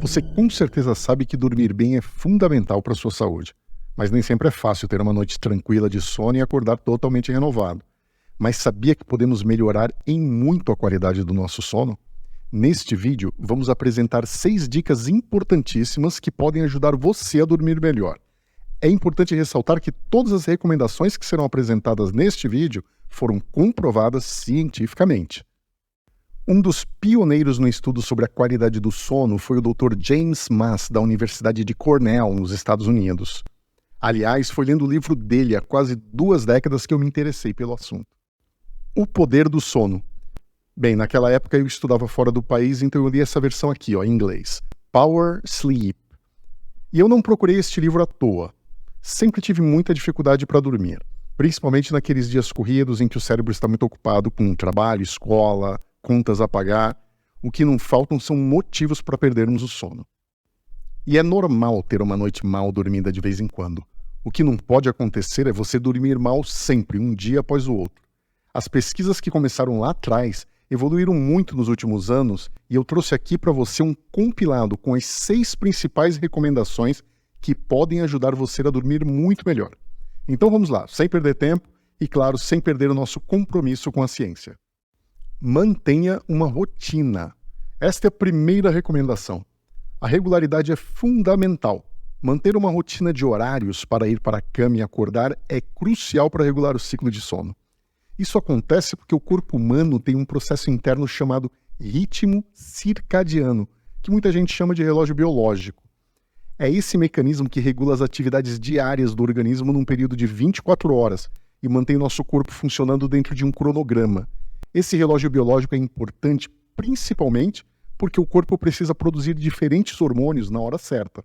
Você com certeza sabe que dormir bem é fundamental para a sua saúde, mas nem sempre é fácil ter uma noite tranquila de sono e acordar totalmente renovado. Mas sabia que podemos melhorar em muito a qualidade do nosso sono? Neste vídeo, vamos apresentar 6 dicas importantíssimas que podem ajudar você a dormir melhor. É importante ressaltar que todas as recomendações que serão apresentadas neste vídeo foram comprovadas cientificamente. Um dos pioneiros no estudo sobre a qualidade do sono foi o Dr. James Maas, da Universidade de Cornell, nos Estados Unidos. Aliás, foi lendo o livro dele há quase 2 décadas que eu me interessei pelo assunto. O Poder do Sono. Bem, naquela época eu estudava fora do país, então eu li essa versão aqui, em inglês. Power Sleep. E eu não procurei este livro à toa. Sempre tive muita dificuldade para dormir, principalmente naqueles dias corridos em que o cérebro está muito ocupado com trabalho, escola, contas a pagar. O que não faltam são motivos para perdermos o sono. E é normal ter uma noite mal dormida de vez em quando. O que não pode acontecer é você dormir mal sempre, um dia após o outro. As pesquisas que começaram lá atrás evoluíram muito nos últimos anos e eu trouxe aqui para você um compilado com as 6 principais recomendações que podem ajudar você a dormir muito melhor. Então vamos lá, sem perder tempo e, claro, sem perder o nosso compromisso com a ciência. Mantenha uma rotina. Esta é a primeira recomendação. A regularidade é fundamental. Manter uma rotina de horários para ir para a cama e acordar é crucial para regular o ciclo de sono. Isso acontece porque o corpo humano tem um processo interno chamado ritmo circadiano, que muita gente chama de relógio biológico. É esse mecanismo que regula as atividades diárias do organismo num período de 24 horas e mantém nosso corpo funcionando dentro de um cronograma. Esse relógio biológico é importante principalmente porque o corpo precisa produzir diferentes hormônios na hora certa.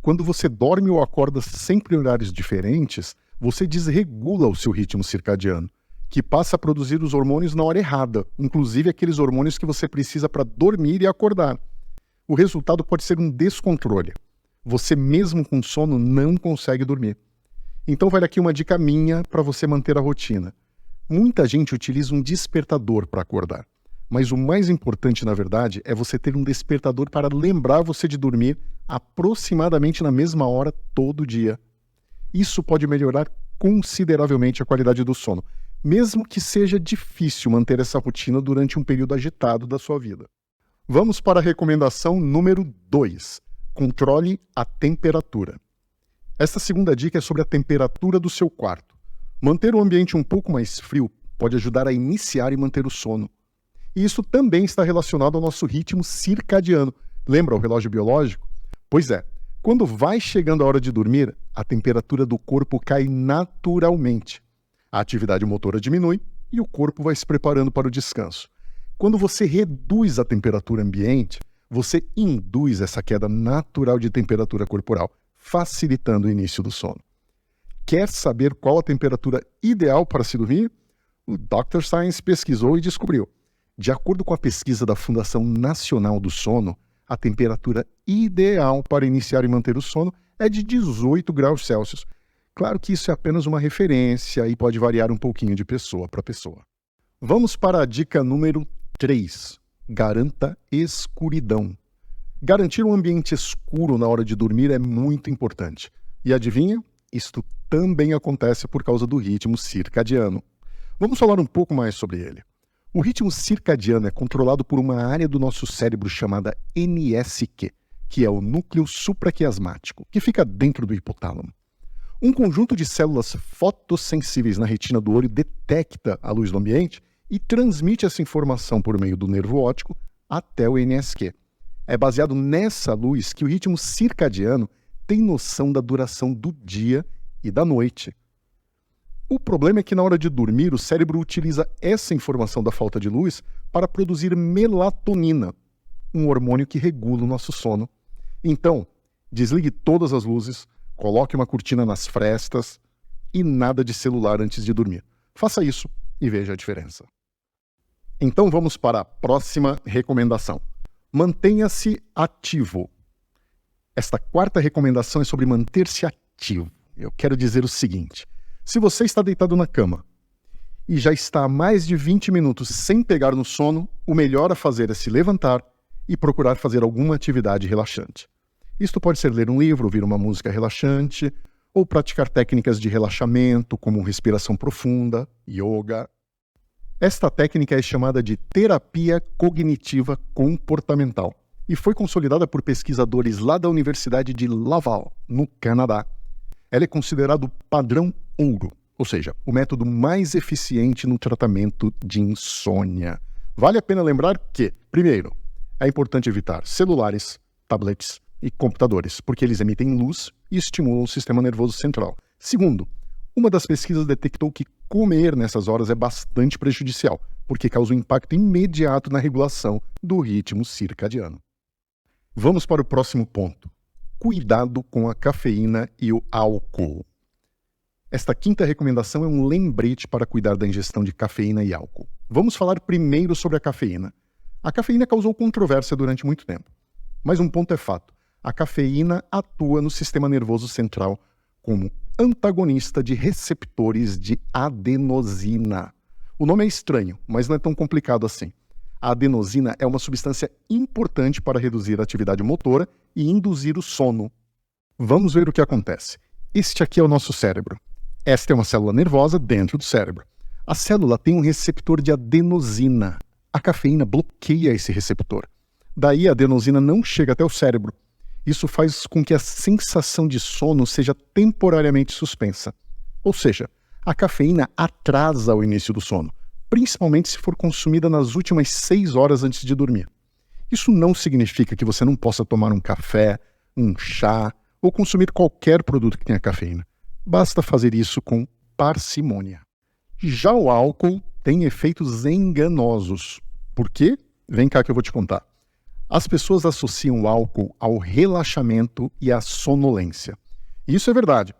Quando você dorme ou acorda sempre em horários diferentes, você desregula o seu ritmo circadiano, que passa a produzir os hormônios na hora errada, inclusive aqueles hormônios que você precisa para dormir e acordar. O resultado pode ser um descontrole. Você mesmo com sono não consegue dormir. Então vale aqui uma dica minha para você manter a rotina. Muita gente utiliza um despertador para acordar, mas o mais importante, na verdade, é você ter um despertador para lembrar você de dormir aproximadamente na mesma hora todo dia. Isso pode melhorar consideravelmente a qualidade do sono, mesmo que seja difícil manter essa rotina durante um período agitado da sua vida. Vamos para a recomendação número 2. Controle a temperatura. Esta segunda dica é sobre a temperatura do seu quarto. Manter o ambiente um pouco mais frio pode ajudar a iniciar e manter o sono. E isso também está relacionado ao nosso ritmo circadiano. Lembra o relógio biológico? Pois é, quando vai chegando a hora de dormir, a temperatura do corpo cai naturalmente. A atividade motora diminui e o corpo vai se preparando para o descanso. Quando você reduz a temperatura ambiente, você induz essa queda natural de temperatura corporal, facilitando o início do sono. Quer saber qual a temperatura ideal para se dormir? O Dr. Science pesquisou e descobriu. De acordo com a pesquisa da Fundação Nacional do Sono, a temperatura ideal para iniciar e manter o sono é de 18 graus Celsius. Claro que isso é apenas uma referência e pode variar um pouquinho de pessoa para pessoa. Vamos para a dica número 3. Garanta escuridão. Garantir um ambiente escuro na hora de dormir é muito importante. E adivinha? Isto também acontece por causa do ritmo circadiano. Vamos falar um pouco mais sobre ele. O ritmo circadiano é controlado por uma área do nosso cérebro chamada NSQ, que é o núcleo supraquiasmático, que fica dentro do hipotálamo. Um conjunto de células fotossensíveis na retina do olho detecta a luz do ambiente e transmite essa informação por meio do nervo óptico até o NSQ. É baseado nessa luz que o ritmo circadiano tem noção da duração do dia e da noite. O problema é que na hora de dormir, o cérebro utiliza essa informação da falta de luz para produzir melatonina, um hormônio que regula o nosso sono. Então, desligue todas as luzes, coloque uma cortina nas frestas e nada de celular antes de dormir. Faça isso e veja a diferença. Então vamos para a próxima recomendação. Mantenha-se ativo. Esta 4ª recomendação é sobre manter-se ativo. Eu quero dizer o seguinte: se você está deitado na cama e já está há mais de 20 minutos sem pegar no sono, o melhor a fazer é se levantar e procurar fazer alguma atividade relaxante. Isto pode ser ler um livro, ouvir uma música relaxante, ou praticar técnicas de relaxamento, como respiração profunda, yoga. Esta técnica é chamada de terapia cognitiva comportamental e foi consolidada por pesquisadores lá da Universidade de Laval, no Canadá. Ela é considerada o padrão ouro, ou seja, o método mais eficiente no tratamento de insônia. Vale a pena lembrar que, primeiro, é importante evitar celulares, tablets e computadores, porque eles emitem luz e estimulam o sistema nervoso central. Segundo, uma das pesquisas detectou que comer nessas horas é bastante prejudicial, porque causa um impacto imediato na regulação do ritmo circadiano. Vamos para o próximo ponto. Cuidado com a cafeína e o álcool. Esta quinta recomendação é um lembrete para cuidar da ingestão de cafeína e álcool. Vamos falar primeiro sobre a cafeína. A cafeína causou controvérsia durante muito tempo, mas um ponto é fato. A cafeína atua no sistema nervoso central como antagonista de receptores de adenosina. O nome é estranho, mas não é tão complicado assim. A adenosina é uma substância importante para reduzir a atividade motora e induzir o sono. Vamos ver o que acontece. Este aqui é o nosso cérebro. Esta é uma célula nervosa dentro do cérebro. A célula tem um receptor de adenosina. A cafeína bloqueia esse receptor. Daí a adenosina não chega até o cérebro. Isso faz com que a sensação de sono seja temporariamente suspensa. Ou seja, a cafeína atrasa o início do sono, principalmente se for consumida nas últimas 6 horas antes de dormir. Isso não significa que você não possa tomar um café, um chá ou consumir qualquer produto que tenha cafeína. Basta fazer isso com parcimônia. Já o álcool tem efeitos enganosos. Por quê? Vem cá que eu vou te contar. As pessoas associam o álcool ao relaxamento e à sonolência. E isso é verdade.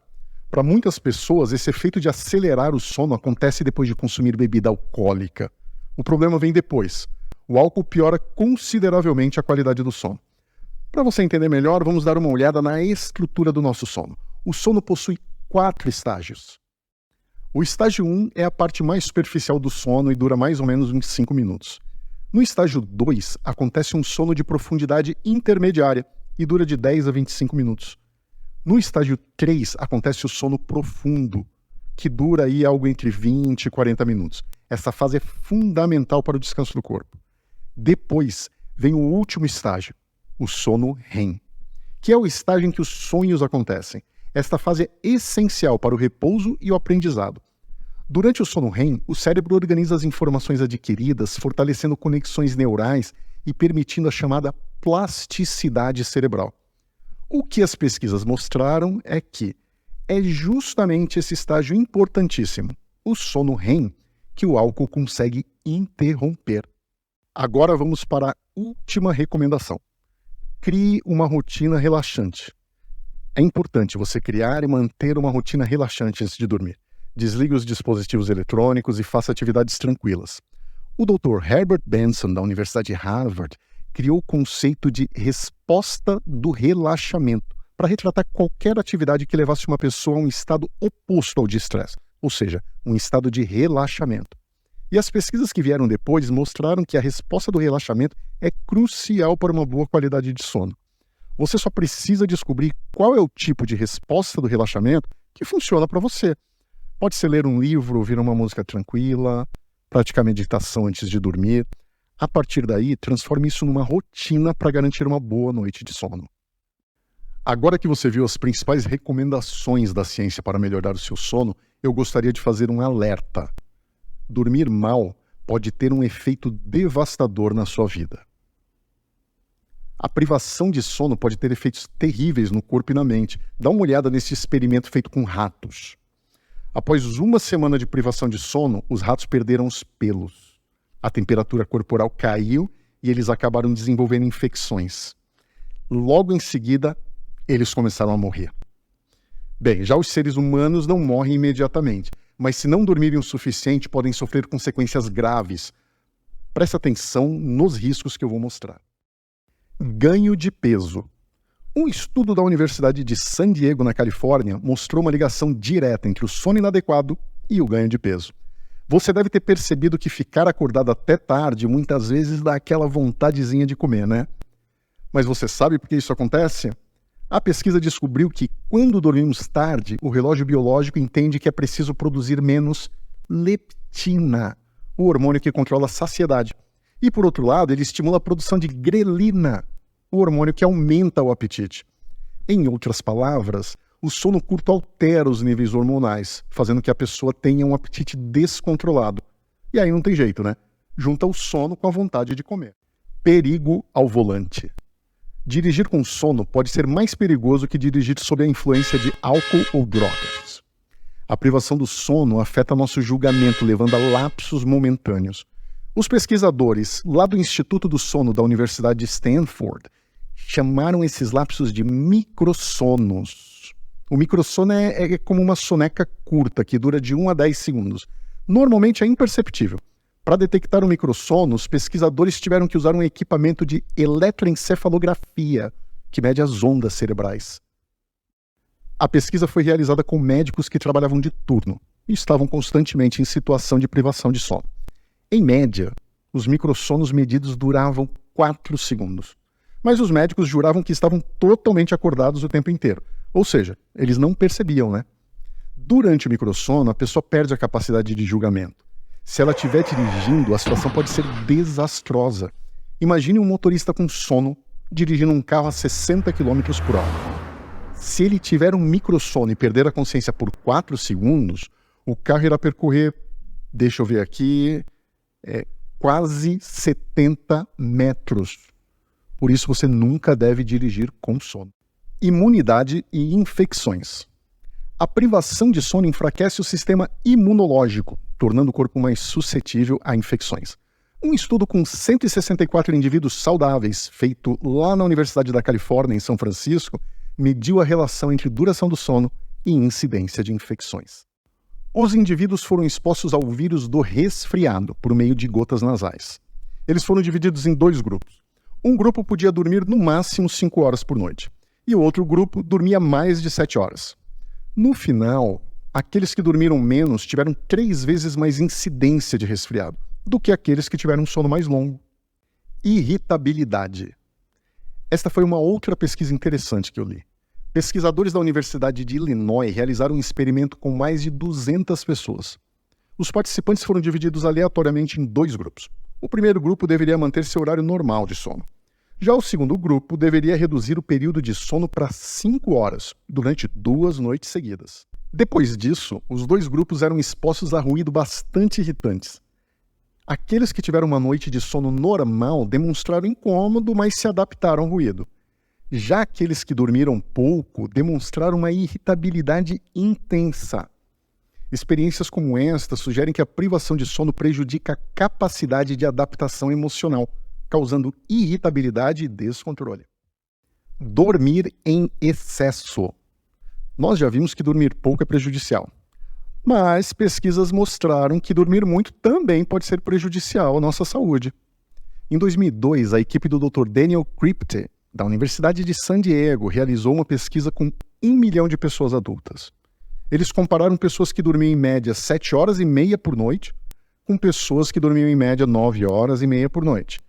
Para muitas pessoas, esse efeito de acelerar o sono acontece depois de consumir bebida alcoólica. O problema vem depois. O álcool piora consideravelmente a qualidade do sono. Para você entender melhor, vamos dar uma olhada na estrutura do nosso sono. O sono possui 4 estágios. O estágio 1 é a parte mais superficial do sono e dura mais ou menos uns 5 minutos. No estágio 2, acontece um sono de profundidade intermediária e dura de 10 a 25 minutos. No estágio 3, acontece o sono profundo, que dura aí algo entre 20 e 40 minutos. Essa fase é fundamental para o descanso do corpo. Depois, vem o último estágio, o sono REM, que é o estágio em que os sonhos acontecem. Esta fase é essencial para o repouso e o aprendizado. Durante o sono REM, o cérebro organiza as informações adquiridas, fortalecendo conexões neurais e permitindo a chamada plasticidade cerebral. O que as pesquisas mostraram é que é justamente esse estágio importantíssimo, o sono REM, que o álcool consegue interromper. Agora vamos para a última recomendação. Crie uma rotina relaxante. É importante você criar e manter uma rotina relaxante antes de dormir. Desligue os dispositivos eletrônicos e faça atividades tranquilas. O Dr. Herbert Benson, da Universidade de Harvard, criou o conceito de resposta do relaxamento para retratar qualquer atividade que levasse uma pessoa a um estado oposto ao de estresse, ou seja, um estado de relaxamento. E as pesquisas que vieram depois mostraram que a resposta do relaxamento é crucial para uma boa qualidade de sono. Você só precisa descobrir qual é o tipo de resposta do relaxamento que funciona para você. Pode ser ler um livro, ouvir uma música tranquila, praticar meditação antes de dormir. A partir daí, transforme isso numa rotina para garantir uma boa noite de sono. Agora que você viu as principais recomendações da ciência para melhorar o seu sono, eu gostaria de fazer um alerta. Dormir mal pode ter um efeito devastador na sua vida. A privação de sono pode ter efeitos terríveis no corpo e na mente. Dá uma olhada nesse experimento feito com ratos. Após uma semana de privação de sono, os ratos perderam os pelos. A temperatura corporal caiu e eles acabaram desenvolvendo infecções. Logo em seguida, eles começaram a morrer. Bem, já os seres humanos não morrem imediatamente, mas se não dormirem o suficiente, podem sofrer consequências graves. Preste atenção nos riscos que eu vou mostrar. Ganho de peso. Um estudo da Universidade de San Diego, na Califórnia, mostrou uma ligação direta entre o sono inadequado e o ganho de peso. Você deve ter percebido que ficar acordado até tarde muitas vezes dá aquela vontadezinha de comer, né? Mas você sabe por que isso acontece? A pesquisa descobriu que, quando dormimos tarde, o relógio biológico entende que é preciso produzir menos leptina, o hormônio que controla a saciedade. E, por outro lado, ele estimula a produção de grelina, o hormônio que aumenta o apetite. Em outras palavras, o sono curto altera os níveis hormonais, fazendo que a pessoa tenha um apetite descontrolado. E aí não tem jeito, né? Junta o sono com a vontade de comer. Perigo ao volante. Dirigir com sono pode ser mais perigoso que dirigir sob a influência de álcool ou drogas. A privação do sono afeta nosso julgamento, levando a lapsos momentâneos. Os pesquisadores lá do Instituto do Sono da Universidade de Stanford chamaram esses lapsos de microssonos. O microsono é como uma soneca curta, que dura de 1 a 10 segundos. Normalmente é imperceptível. Para detectar o microssono, os pesquisadores tiveram que usar um equipamento de eletroencefalografia, que mede as ondas cerebrais. A pesquisa foi realizada com médicos que trabalhavam de turno e estavam constantemente em situação de privação de sono. Em média, os microssonos medidos duravam 4 segundos. Mas os médicos juravam que estavam totalmente acordados o tempo inteiro. Ou seja, eles não percebiam, né? Durante o microssono, a pessoa perde a capacidade de julgamento. Se ela estiver dirigindo, a situação pode ser desastrosa. Imagine um motorista com sono dirigindo um carro a 60 km por hora. Se ele tiver um microssono e perder a consciência por 4 segundos, o carro irá percorrer, deixa eu ver aqui, quase 70 metros. Por isso você nunca deve dirigir com sono. Imunidade e infecções. A privação de sono enfraquece o sistema imunológico, tornando o corpo mais suscetível a infecções. Um estudo com 164 indivíduos saudáveis, feito lá na Universidade da Califórnia, em São Francisco, mediu a relação entre duração do sono e incidência de infecções. Os indivíduos foram expostos ao vírus do resfriado por meio de gotas nasais. Eles foram divididos em 2 grupos. Um grupo podia dormir no máximo 5 horas por noite, e o outro grupo dormia mais de 7 horas. No final, aqueles que dormiram menos tiveram 3 vezes mais incidência de resfriado do que aqueles que tiveram um sono mais longo. Irritabilidade. Esta foi uma outra pesquisa interessante que eu li. Pesquisadores da Universidade de Illinois realizaram um experimento com mais de 200 pessoas. Os participantes foram divididos aleatoriamente em 2 grupos. O primeiro grupo deveria manter seu horário normal de sono. Já o segundo grupo deveria reduzir o período de sono para 5 horas, durante 2 noites seguidas. Depois disso, os 2 grupos eram expostos a ruído bastante irritantes. Aqueles que tiveram uma noite de sono normal demonstraram incômodo, mas se adaptaram ao ruído. Já aqueles que dormiram pouco demonstraram uma irritabilidade intensa. Experiências como esta sugerem que a privação de sono prejudica a capacidade de adaptação emocional, causando irritabilidade e descontrole. Dormir em excesso. Nós já vimos que dormir pouco é prejudicial. Mas pesquisas mostraram que dormir muito também pode ser prejudicial à nossa saúde. Em 2002, a equipe do Dr. Daniel Kripke, da Universidade de San Diego, realizou uma pesquisa com 1 milhão de pessoas adultas. Eles compararam pessoas que dormiam em média 7 horas e meia por noite com pessoas que dormiam em média 9 horas e meia por noite.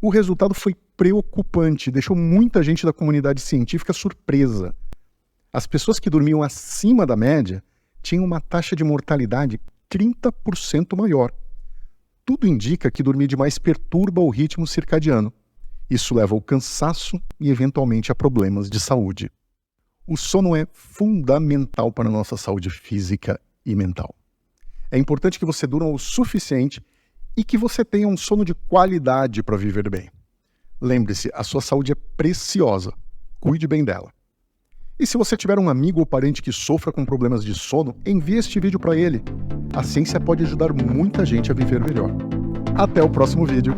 O resultado foi preocupante, deixou muita gente da comunidade científica surpresa. As pessoas que dormiam acima da média tinham uma taxa de mortalidade 30% maior. Tudo indica que dormir demais perturba o ritmo circadiano. Isso leva ao cansaço e, eventualmente, a problemas de saúde. O sono é fundamental para a nossa saúde física e mental. É importante que você durma o suficiente e que você tenha um sono de qualidade para viver bem. Lembre-se, a sua saúde é preciosa. Cuide bem dela. E se você tiver um amigo ou parente que sofra com problemas de sono, envie este vídeo para ele. A ciência pode ajudar muita gente a viver melhor. Até o próximo vídeo.